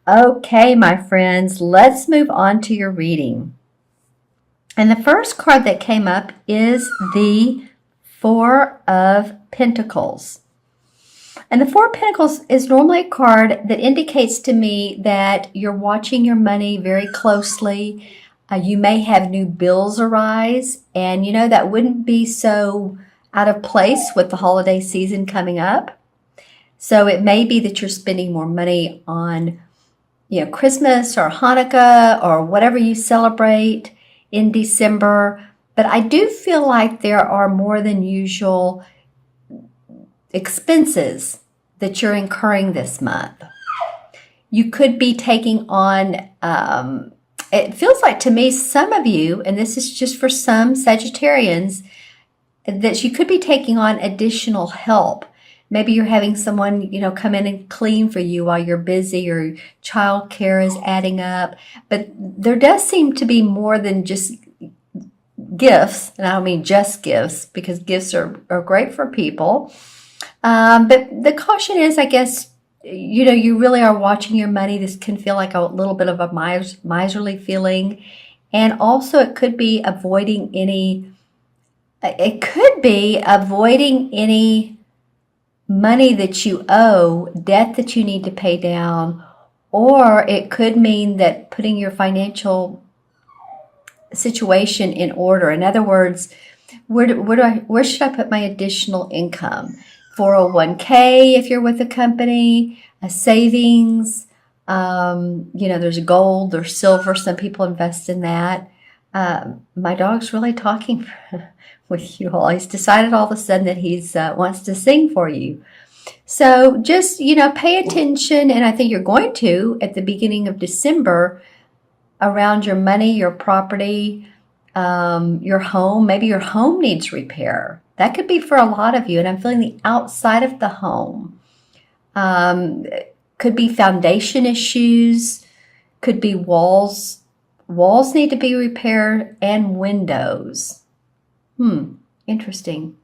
Okay, my friends, let's move on to your reading. And the first card that came up is the Four of Pentacles. And the Four of Pentacles is normally a card that indicates to me that you're watching your money very closely. You may have new bills arise, and that wouldn't be so out of place with the holiday season coming up. So it may be that you're spending more money on Christmas or Hanukkah or whatever you celebrate in December. But I do feel like there are more than usual expenses that you're incurring this month. You could be taking on, it feels like to me, some of you, and this is just for some Sagittarians, that you could be taking on additional help. Maybe you're having someone, come in and clean for you while you're busy, or child care is adding up. But there does seem to be more than just gifts, and I don't mean just gifts, because gifts are great for people. But the caution is, I guess, you really are watching your money. This can feel like a little bit of a miserly feeling. And also it could be avoiding any money that you owe, debt that you need to pay down, or it could mean that putting your financial situation in order. In other words, where should I put my additional income? 401k if you're with a company, a savings, there's gold, there's silver. Some people invest in that. My dog's really talking with you all. He's decided all of a sudden that he's wants to sing for you. So just, pay attention. And I think you're going to at the beginning of December around your money, your property, your home. Maybe your home needs repair. That could be for a lot of you. And I'm feeling the outside of the home. Could be foundation issues. Could be walls. Walls need to be repaired, and windows. Interesting.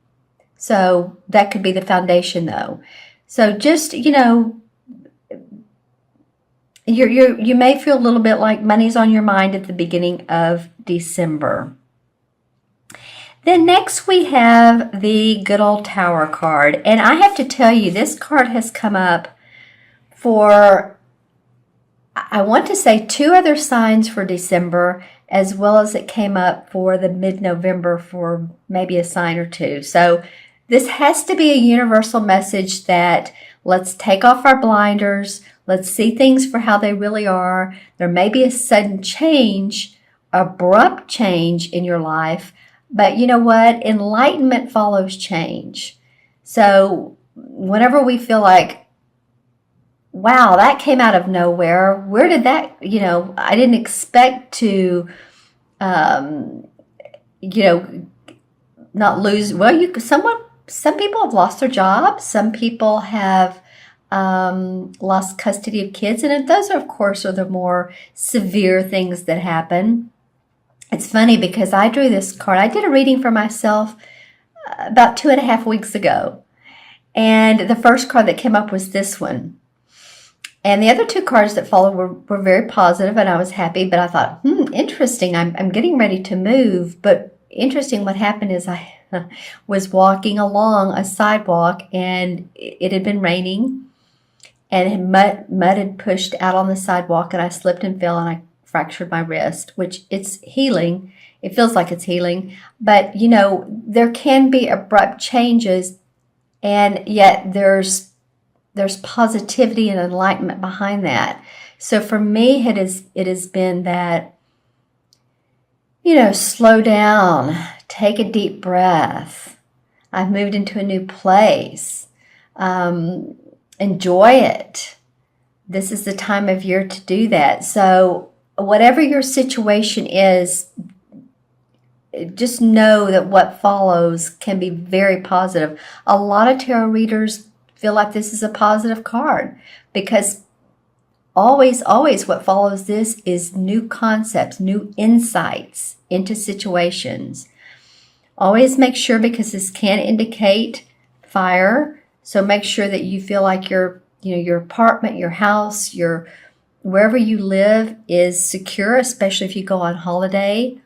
So that could be the foundation, though. So just, you may feel a little bit like money's on your mind at the beginning of December. Then next we have the good old Tower card. And I have to tell you, this card has come up for, I want to say, 2 other signs for December, as well as it came up for the mid-November for maybe a sign or 2. So this has to be a universal message that let's take off our blinders. Let's see things for how they really are. There may be a sudden change, abrupt change in your life, but you know what? Enlightenment follows change. So whenever we feel like, wow, that came out of nowhere. Where did that, I didn't expect to, not lose. Well, some people have lost their jobs. Some people have lost custody of kids. And those, of course, are the more severe things that happen. It's funny because I drew this card. I did a reading for myself about 2.5 weeks ago. And the first card that came up was this one. And the other 2 cards that followed were very positive, and I was happy. But I thought, interesting. I'm getting ready to move. But interesting, what happened is I was walking along a sidewalk, and it had been raining, and mud had pushed out on the sidewalk, and I slipped and fell, and I fractured my wrist, which it's healing. It feels like it's healing. But, there can be abrupt changes, and yet there's positivity and enlightenment behind that. So for me, it has been that, slow down, take a deep breath. I've moved into a new place. Enjoy it. This is the time of year to do that. So whatever your situation is, just know that what follows can be very positive. A lot of tarot readers feel like this is a positive card because always what follows this is new concepts, new insights into situations. Always make sure, because this can indicate fire, so make sure that you feel like your apartment, your house, your wherever you live is secure, especially if you go on holiday,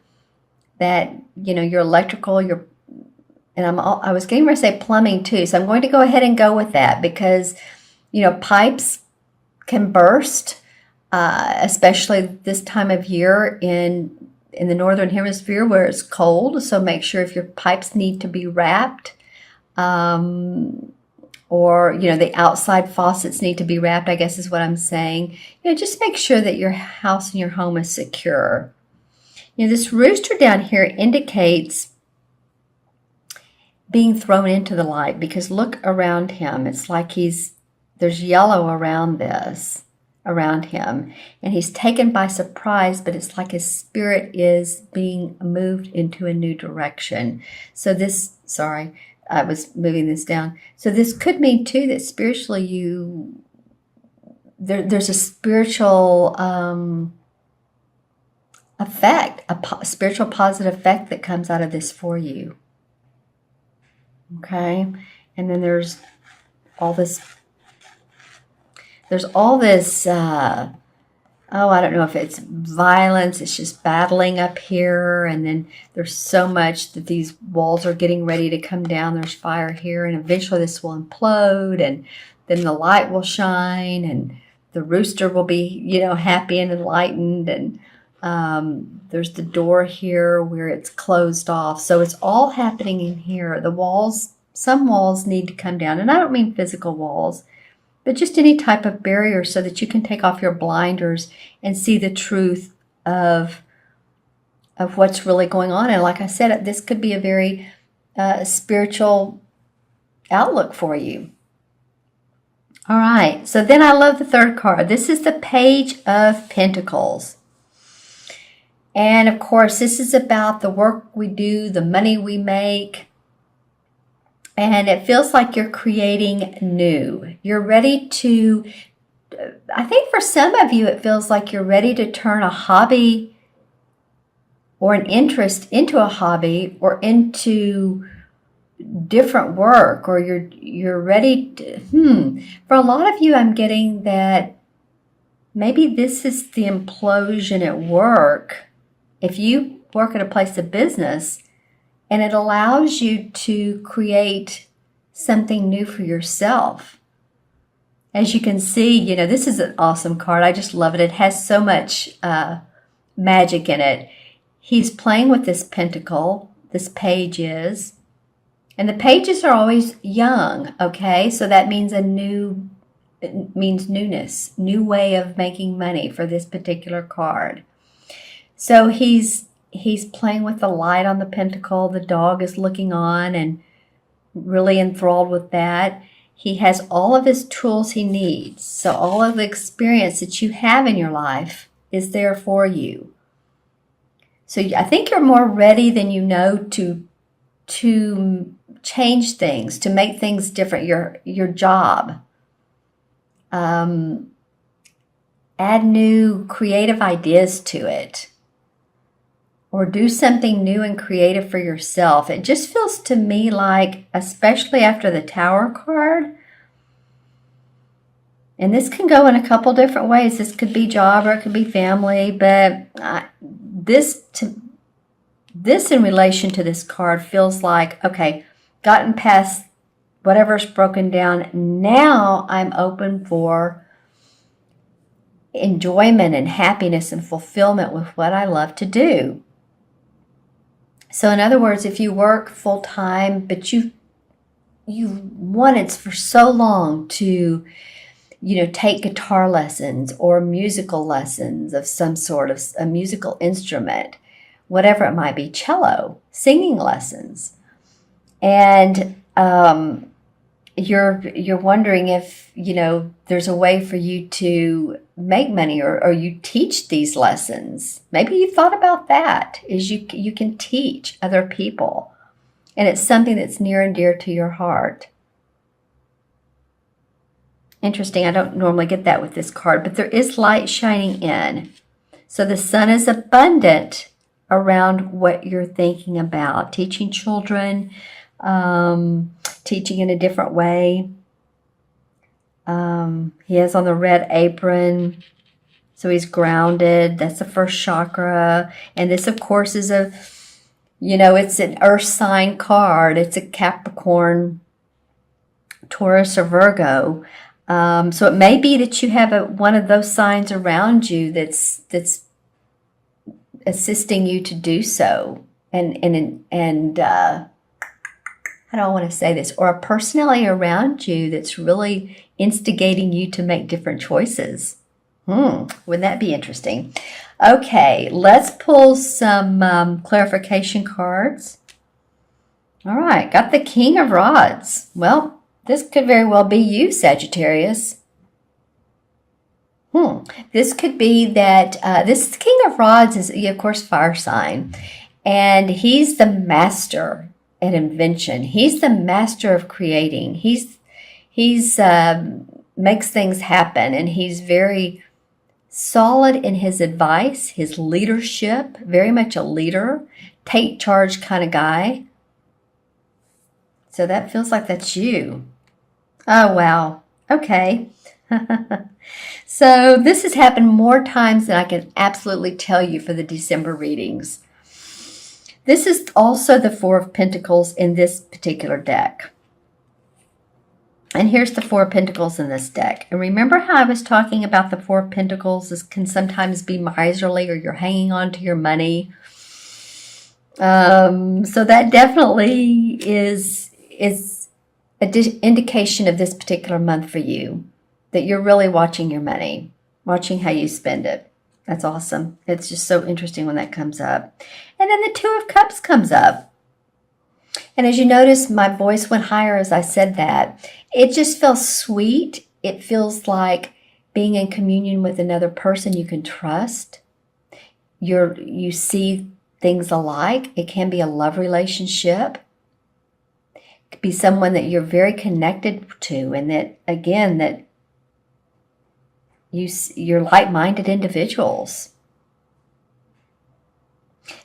that, your electrical, I was getting ready to say plumbing too. So I'm going to go ahead and go with that because, pipes can burst, especially this time of year in the northern hemisphere where it's cold. So make sure if your pipes need to be wrapped, or the outside faucets need to be wrapped, I guess is what I'm saying. Just make sure that your house and your home is secure. This rooster down here indicates being thrown into the light, because look around him. It's like there's yellow around him, and he's taken by surprise, but it's like his spirit is being moved into a new direction. So sorry, I was moving this down. So this could mean too that spiritually there's a spiritual effect, a spiritual positive effect that comes out of this for you. Okay, and then there's all this. I don't know if it's violence. It's just battling up here, and then there's so much that these walls are getting ready to come down. There's fire here, and eventually this will implode, and then the light will shine, and the rooster will be, happy and enlightened, and there's the door here where it's closed off. So it's all happening in here. Some walls need to come down, and I don't mean physical walls, but just any type of barrier so that you can take off your blinders and see the truth of what's really going on. And like I said, this could be a very spiritual outlook for you. All right, so then I love the third card. This is the Page of Pentacles. And of course, this is about the work we do, the money we make. And it feels like you're creating new. You're ready to, I think for some of you, it feels like you're ready to turn a hobby or an interest into a hobby or into different work, or you're ready to, For a lot of you, I'm getting that maybe this is the implosion at work. If you work at a place of business, and it allows you to create something new for yourself. As you can see, this is an awesome card. I just love it. It has so much magic in it. He's playing with this pentacle. This page is. And the pages are always young, okay? So that means it means newness, new way of making money for this particular card. So he's playing with the light on the pentacle. The dog is looking on and really enthralled with that. He has all of his tools he needs. So all of the experience that you have in your life is there for you. So I think you're more ready than you know to change things, to make things different. Your job. Add new creative ideas to it. Or do something new and creative for yourself. It just feels to me like, especially after the Tower card, and this can go in a couple different ways. This could be job or it could be family, but this in relation to this card feels like, okay, gotten past whatever's broken down. Now I'm open for enjoyment and happiness and fulfillment with what I love to do. So in other words, if you work full time, but you wanted for so long to, take guitar lessons or musical lessons of some sort of a musical instrument, whatever it might be, cello, singing lessons, and you're wondering if there's a way for you to make money or you teach these lessons. Maybe you thought about that, is you can teach other people, and it's something that's near and dear to your heart. Interesting. I don't normally get that with this card, but there is light shining in. So the sun is abundant around what you're thinking about, teaching children, teaching in a different way. He has on the red apron. So he's grounded. That's the first chakra. And this, of course, is it's an earth sign card. It's a Capricorn, Taurus, or Virgo. So it may be that you have one of those signs around you that's assisting you to do so. And how do I want to say this? Or a personality around you that's really instigating you to make different choices. Wouldn't that be interesting? Okay, let's pull some clarification cards. All right, got the King of Rods. Well, this could very well be you, Sagittarius. This could be that this King of Rods is, of course, fire sign. And he's the master at invention. He's the master of creating. He's makes things happen, and he's very solid in his advice, his leadership, very much a leader, take charge kind of guy. So that feels like that's you. Oh, wow. Okay. So this has happened more times than I can absolutely tell you for the December readings. This is also the Four of Pentacles in this particular deck. And here's the Four of Pentacles in this deck. And remember how I was talking about the Four of Pentacles can sometimes be miserly, or you're hanging on to your money. So that definitely is an indication of this particular month for you, that you're really watching your money, watching how you spend it. That's awesome. It's just so interesting when that comes up. And then the Two of Cups comes up. And as you notice, my voice went higher as I said that. It just feels sweet. It feels like being in communion with another person you can trust. You see things alike. It can be a love relationship. It could be someone that you're very connected to, and that, again, that you're like-minded individuals.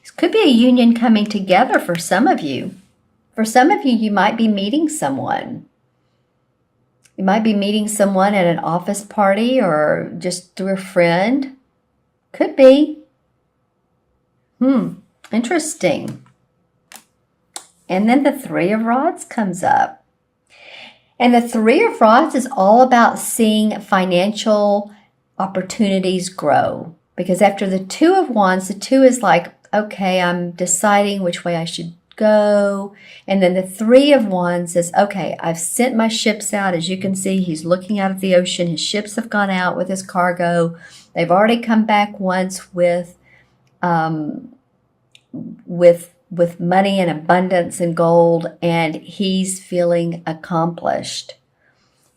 This could be a union coming together for some of you. For some of you, you might be meeting someone. You might be meeting someone at an office party or just through a friend. Could be. Interesting. And then the Three of Rods comes up. And the Three of Rods is all about seeing financial opportunities grow. Because after the Two of Wands, the Two is like, okay, I'm deciding which way I should go. And then the Three of Wands says, okay, I've sent my ships out. As you can see, he's looking out at the ocean. His ships have gone out with his cargo. They've already come back once with money and abundance and gold, and he's feeling accomplished.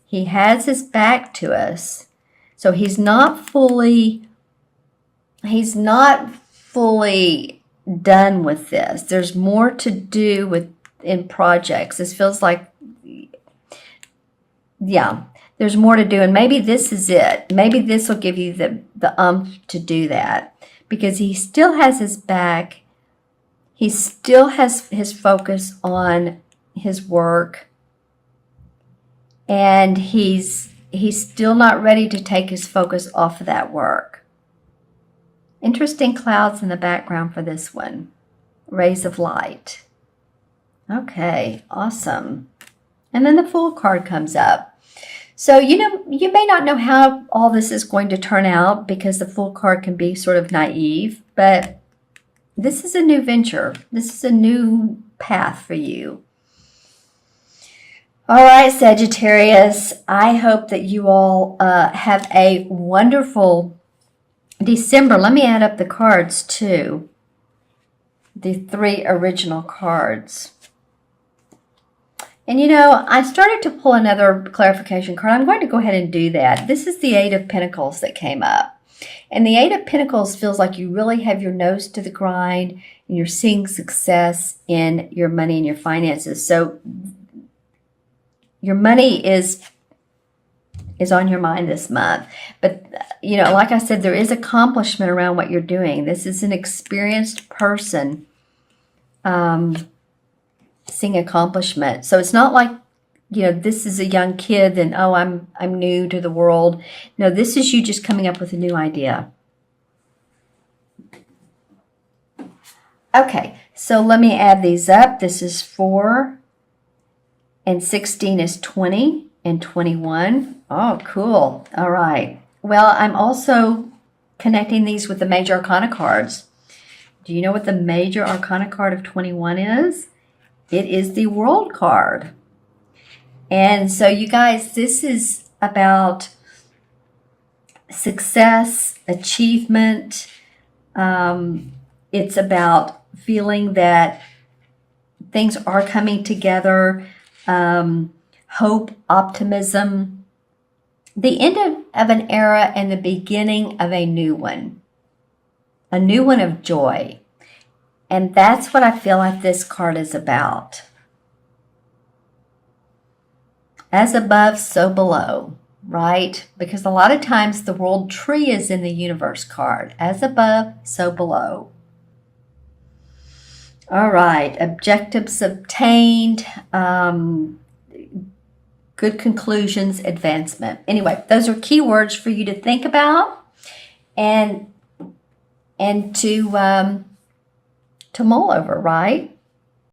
He has his back to us. So he's not fully done with this. There's more to do in projects. This feels like, yeah, there's more to do. And maybe this is it. Maybe this will give you the to do that, because he still has his back. He still has his focus on his work, and he's still not ready to take his focus off of that work. Interesting clouds in the background for this one. Rays of light. Okay, awesome. And then the Fool card comes up. So, you may not know how all this is going to turn out, because the Fool card can be sort of naive, but this is a new venture. This is a new path for you. All right, Sagittarius, I hope that you all have a wonderful December. Let me add up the cards too. The 3 original cards. And I started to pull another clarification card. I'm going to go ahead and do that. This is the 8 of Pentacles that came up. And the 8 of Pentacles feels like you really have your nose to the grind, and you're seeing success in your money and your finances. So your money is on your mind this month. But, like I said, there is accomplishment around what you're doing. This is an experienced person seeing accomplishment. So it's not like this is a young kid, then, oh, I'm new to the world. No, this is you just coming up with a new idea. Okay, so let me add these up. This is 4, and 16 is 20, and 21. Oh, cool. All right. Well, I'm also connecting these with the major arcana cards. Do you know what the major arcana card of 21 is? It is the World card. And so you guys, this is about success, achievement. It's about feeling that things are coming together, hope, optimism, the end of an era and the beginning of a new one of joy. And that's what I feel like this card is about. As above, so below, right? Because a lot of times the world tree is in the universe card. As above, so below. All right, objectives obtained, good conclusions, advancement. Anyway, those are key words for you to think about and to mull over, right?